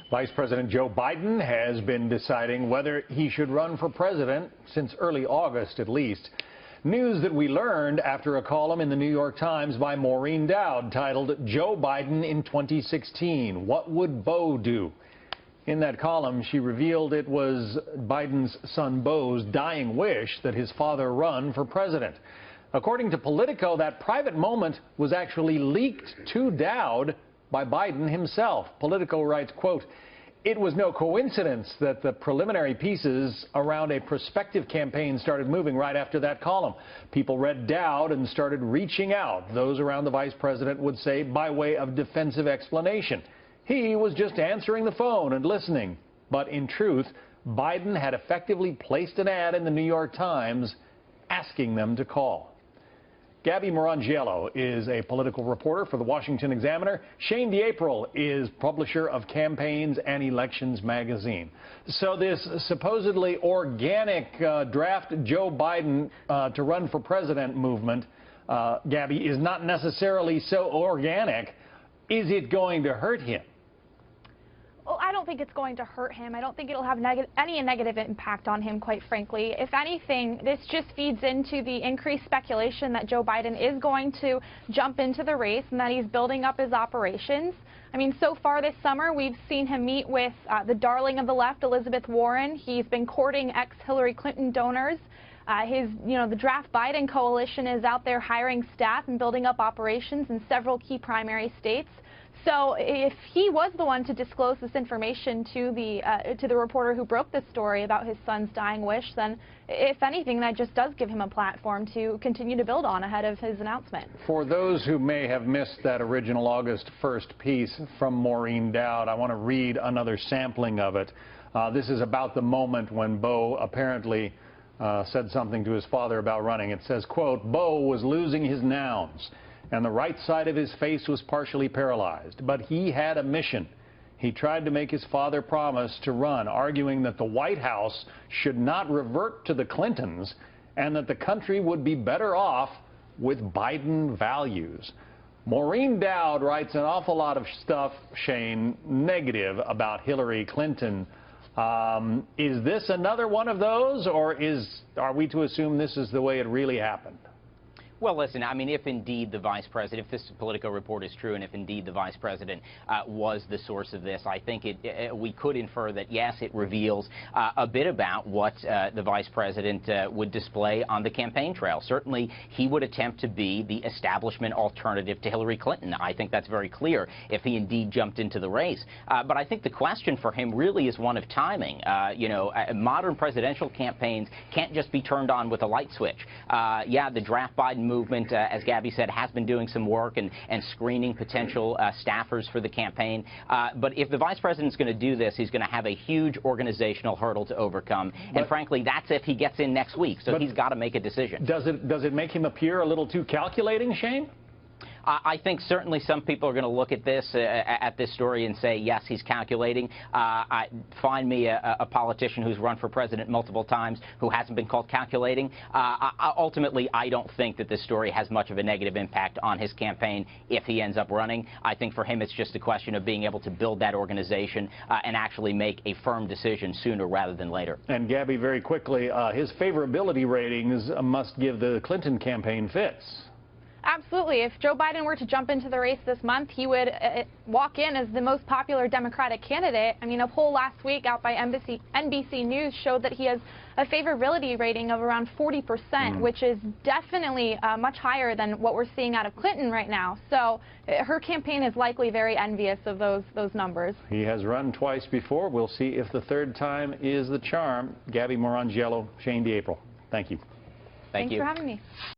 Vice President Joe Biden has been deciding whether he should run for president since early August at least. News that we learned after a column in the New York Times by Maureen Dowd titled "Joe Biden in 2016, What Would Beau Do?" In that column, she revealed it was Biden's son Beau's dying wish that his father run for president. According to Politico, that private moment was actually leaked to Dowd by Biden himself. Politico writes, quote, "It was no coincidence that the preliminary pieces around a prospective campaign started moving right after that column. People read Dowd and started reaching out, those around the vice president would say, by way of defensive explanation. He was just answering the phone and listening." But in truth, Biden had effectively placed an ad in the New York Times asking them to call. Gabby Morangiello is a political reporter for the Washington Examiner. Shane DeApril is publisher of Campaigns and Elections magazine. So this supposedly organic draft Joe Biden to run for president movement, Gabby, is not necessarily so organic. Is it going to hurt him? Well, I don't think it's going to hurt him. I don't think it'll have any negative impact on him, quite frankly. If anything, this just feeds into the increased speculation that Joe Biden is going to jump into the race and that he's building up his operations. I mean, so far this summer, we've seen him meet with the darling of the left, Elizabeth Warren. He's been courting ex-Hillary Clinton donors. The Draft Biden coalition is out there hiring staff and building up operations in several key primary states. So if he was the one to disclose this information to the reporter who broke this story about his son's dying wish, then if anything, that just does give him a platform to continue to build on ahead of his announcement. For those who may have missed that original August 1st piece from Maureen Dowd, I want to read another sampling of it. This is about the moment when Beau apparently said something to his father about running. It says, quote, "Beau was losing his nouns, and the right side of his face was partially paralyzed. But he had a mission. He tried to make his father promise to run, arguing that the White House should not revert to the Clintons and that the country would be better off with Biden values." Maureen Dowd writes an awful lot of stuff, Shane, negative about Hillary Clinton. Is this another one of those, or are we to assume this is the way it really happened? Well, listen, I mean, if indeed the vice president, if this Politico report is true, and if indeed the vice president was the source of this, I think we could infer that, yes, it reveals a bit about what the vice president would display on the campaign trail. Certainly, he would attempt to be the establishment alternative to Hillary Clinton. I think that's very clear if he indeed jumped into the race. But I think the question for him really is one of timing. Modern presidential campaigns can't just be turned on with a light switch. Yeah, the Draft Biden movement, as Gabby said, has been doing some work and screening potential staffers for the campaign. But if the vice president's going to do this, he's going to have a huge organizational hurdle to overcome. And frankly, that's if he gets in next week. So he's got to make a decision. Does it make him appear a little too calculating, Shane? I think certainly some people are going to look at this story and say, yes, he's calculating. Find me a politician who's run for president multiple times who hasn't been called calculating. Ultimately, I don't think that this story has much of a negative impact on his campaign if he ends up running. I think for him it's just a question of being able to build that organization and actually make a firm decision sooner rather than later. And Gabby, very quickly, his favorability ratings must give the Clinton campaign fits. Absolutely. If Joe Biden were to jump into the race this month, he would walk in as the most popular Democratic candidate. I mean, a poll last week out by NBC News showed that he has a favorability rating of around 40%, which is definitely much higher than what we're seeing out of Clinton right now. So her campaign is likely very envious of those numbers. He has run twice before. We'll see if the third time is the charm. Gabby Morangiello, Shane DeApril. Thank you. Thanks for having me.